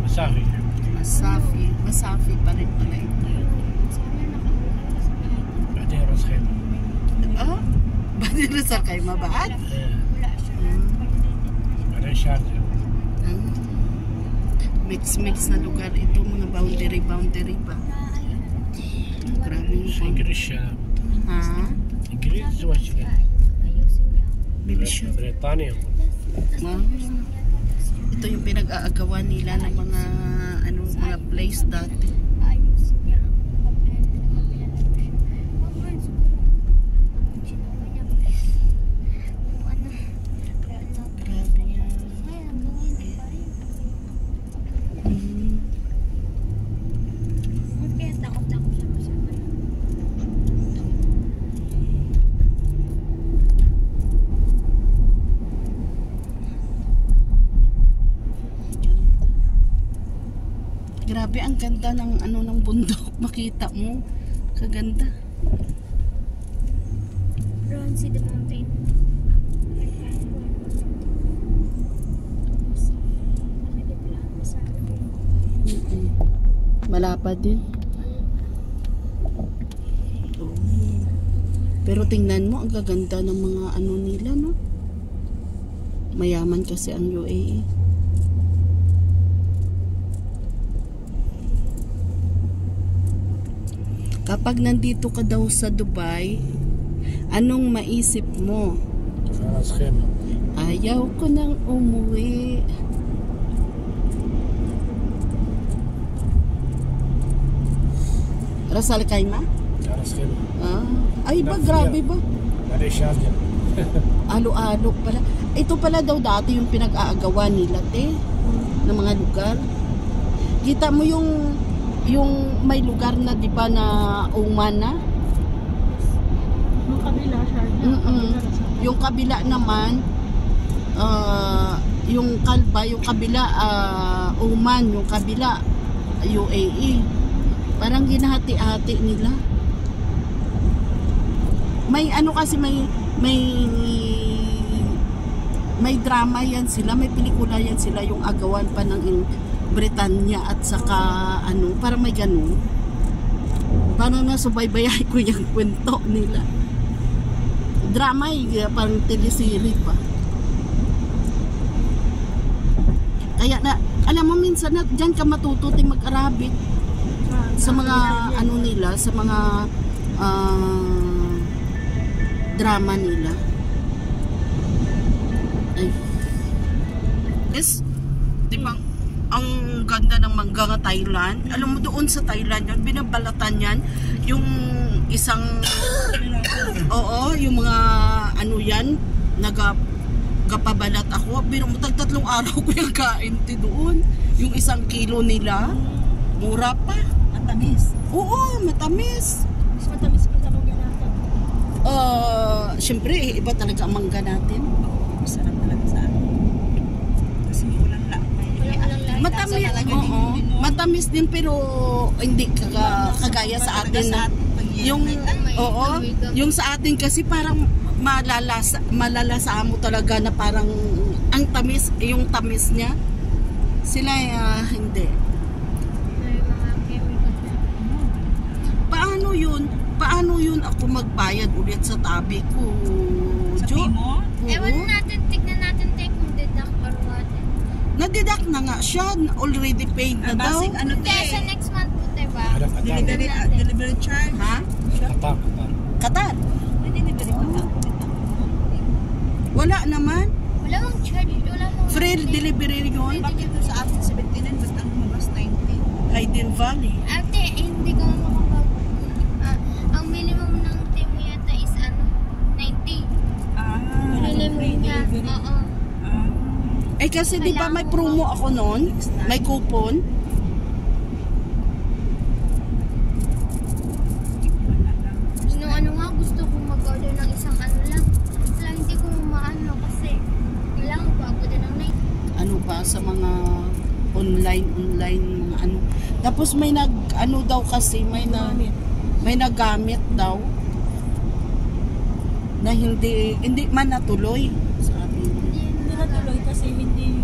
Masafi. Masafi pa rin pala ito. بعدين راس خيمة. بعدين راس خيمة بعد؟ بعدين شارجة. Mix na lugar ito, mga boundary ba? Grabe yung إنجليز الشام. إنجليز زواج كذا. بريطانيا. Ito yung pinag-aagawan nila ng mga mga place dati. Grabe, ang ganda ng ng bundok. Makita mo. Kaganda. Run, see the mountain. Malapad din. Pero tingnan mo, ang gaganda ng mga nila, no? Mayaman kasi ang UAE. Kapag nandito ka daw sa Dubai, anong maisip mo? Ayaw ko nang umuwi. Ras Al Khaimah? Ay ba, grabe ba? Alo-alo pala. Ito pala daw dati yung pinag-aagawan nila, ng mga lugar. Kita mo yung may lugar na, di ba, na Oman na? Yung kabila siya. Yung kabila naman, yung kabila, Oman, yung kabila, UAE. Parang ginahati-hati nila. May kasi may drama yan sila, may pelikula yan sila, yung agawan pa ng Britanya at saka parang may ganun. Parang nasubaybayan ko yung kwento nila. Drama parang teleserie pa. Kaya alam mo, minsan na dyan ka matututi mag-Arabic sa mga nila, sa mga drama nila. Ay. Yes, di ba? Ang ganda ng mangga nga Thailand. Alam mo, doon sa Thailand yun, binabalatan yan yung isang yung mga yan, nagapabalat ako. Binumutag 3 araw ko yung kain doon. Yung 1 kilo nila, mura pa. Matamis. Oo, matamis. Mas matamis pa sa mangga natin. Siyempre, iba talaga ang mangga natin. Sarap talaga sa akin. Kasi walang Matamis, matamis din, pero hindi kagaya sa atin. Yung sa atin kasi parang malalasa mo talaga na parang ang tamis, yung tamis niya. Sila hindi. Paano yun ako magbayad ulit sa tabi ko? Sa mo? Ewan natin, tignan natin kung deduct or what. Na-deduct na nga siya, already paid na daw. Kaya sa next month po, diba? Delivery charge. Ha? Qatar. Delivery pa. Wala naman. Wala mong charge. Free delivery yun. Bakit sa atin 79, ba't ang lumabas 90? Hayden Valley. Ate, hindi ko makapag... ang minimum ng team yata is 90. Minimum niya. Oo. Kasi di ba may promo ako noon? May coupon. Nga, gusto kong mag-order ng isang lang. Wala, hindi ko maano kasi kailangan ko ako din ng night. Sa mga online mga Tapos may daw kasi, may nagamit daw na hindi man natuloy. Sabi niya. Hindi natuloy kasi hindi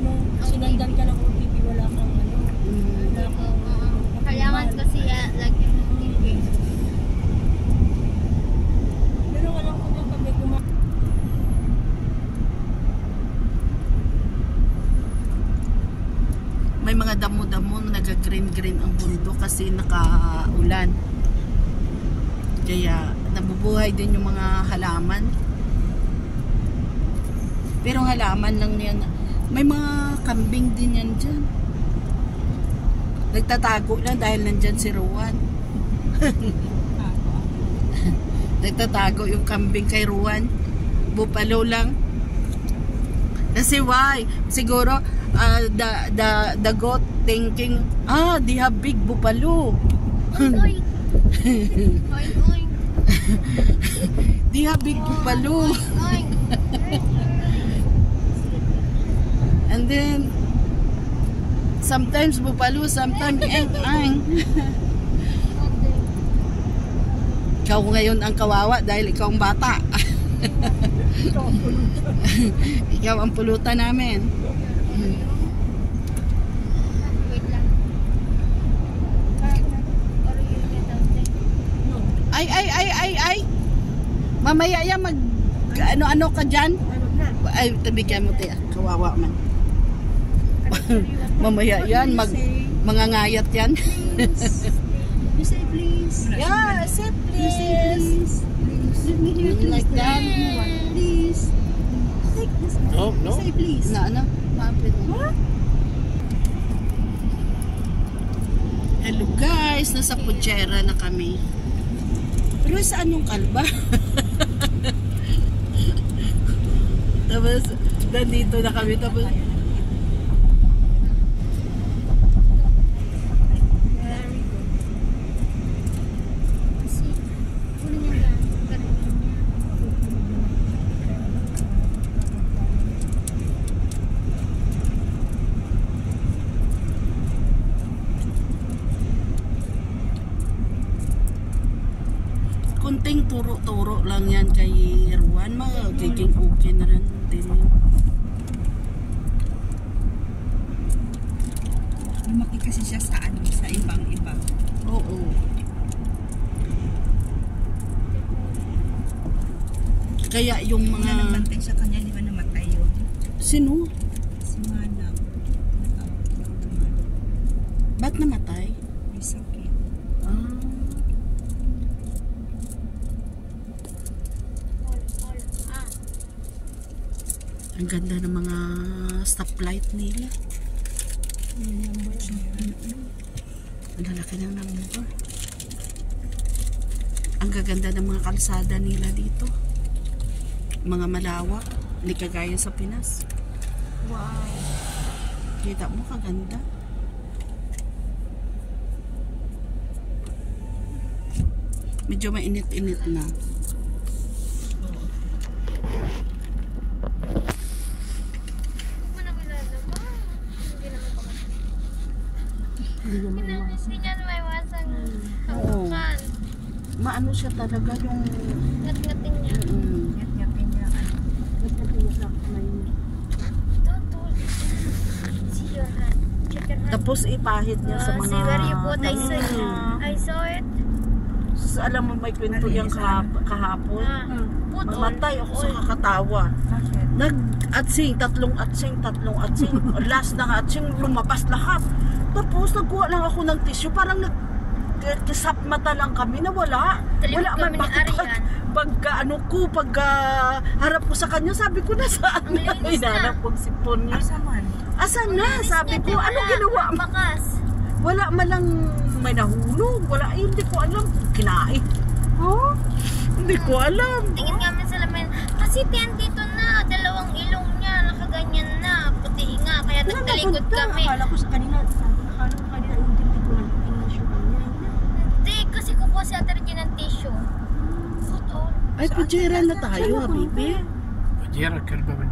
mo sila Nandyan ka lang kung TV, wala kang ano. Wala kang... Kailangan kasi lagi ng TV. Pero walang kung kami kumain. May mga damo-damo nag-green-green ang bundok kasi nakaulan. Kaya nabubuhay din yung mga halaman. Pero halaman lang yan. May mga kambing din yan dyan. Nagtatago lang dahil nandyan si Ruan. Nagtatago yung kambing kay Ruan. Bupalo lang. Kasi why? Siguro the goat thinking, they have big buffalo. Oink, oink. Oink, oink. They have big buffalo. Oink. And then sometimes buffalo, sometimes ang. Ikaw ngayon ang kawawa dahil ikaw ang bata. Ikaw ang pulutan namin. Wait lang. Ay. Mamaya yan mag ano ka dyan. Ay, tabigyan mo tiya. Kawawa man. Mamaya yan mga ngayat yan. You say please. Yeah, say You say please. Let me hear please. Like that. Please. Like this. No, no. Say please. Na ano? Mapit. Hello guys, nasa Puchera na kami. Pero saan yung kalba? Tapos, nandito na kami. Tapos, Very good. Kasi, ulo niya lang. Ganun niya. kunting turo-turo lang yan kay Ruan. Magiging okay na rin din yun. Lumaki kasi siya sa ano, sa ibang-iba. Oo. Kaya yung Mga mga... nagbantay sa kanya, di ba namatay yun? Sino? Si Manang. Ba't namatay? May sakit. Ah. Ang ganda ng mga stoplight nila. Ang lalaki ng number. Ang gaganda ng mga kalsada nila dito. Mga malawak. Hindi kagaya sa Pinas. Wow. Kita mo, kaganda. Medyo mainit-init na. Hindi niya maiwasan. Oo. Hawakan. Maano siya talaga yung... Ngat-ngatin niya. Yat-yatin niya. Yat-yatin niya sa kamay niya. Don't see your hand. Check your hand. Tapos ipahid niya sa mga... See where you put. Mm. I saw it. Alam mo, may kwento yung kahapon. Put on. Mamatay ako sa kakatawa. Bakit? Nag-atsing, tatlong atsing. Last na atsing, lumabas lahat. Tapos nagkuha lang ako ng tissue. Parang nag-kisap mata lang kami na wala. Talimot Wala man kami ni Arian. pag harap ko sa kanya, sabi ko na saan Ang na. linis na. Hinanap kong sipon niya. Asa man? Asan na? Sabi ko, ano ginawa mo? Bakas. Wala man lang may nahulog. Wala, hindi ko alam. Kinain. Oh? Hindi ko alam. Tingin kami sa lamin. Kasi tiyan dito na. Dalawang ilong niya. Nakaganyan na. Puti nga. Kaya nagtalikod kami. Akala ko sa kanina, yung titikuhan yung tissue kanya. Hindi. Kasi kukuha si Ate Regina ng tissue. Put on. Ay, Puchera na tayo, habibi. Puchera, Kalba man.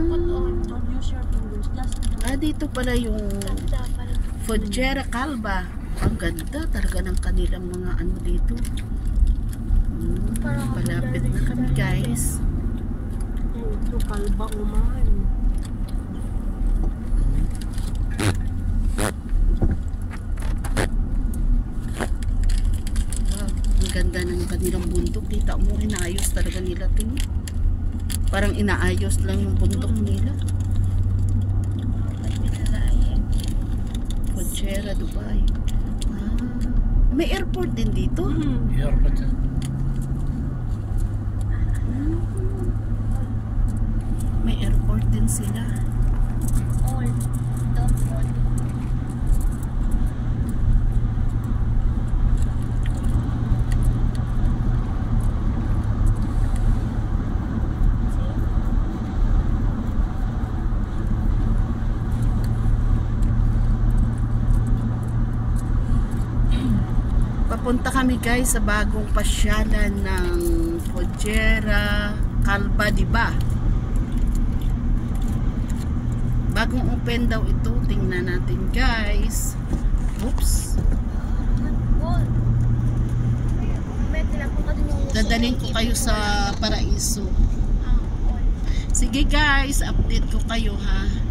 Put on. Don't use your fingers. Just Dito pala yung Ganda pala. Puchera Calba. Ang ganda talaga ng kanilang mga ano dito. Palapit na kami, guys. ito kalba uman. nilang bundok. Kita mo, inaayos talaga nila ito. Parang inaayos lang yung bundok nila. Fujairah, Dubai. May airport din dito. Airport. May airport din sila. All. Don't all. Papunta kami guys sa bagong pasyalan ng Fujairah, Calba, diba? Bagong open daw ito. Tingnan natin guys. Oops. All. May tinapon ka din yung Dadalhin ko kayo sa Paraiso. all. Sige guys, update ko kayo ha.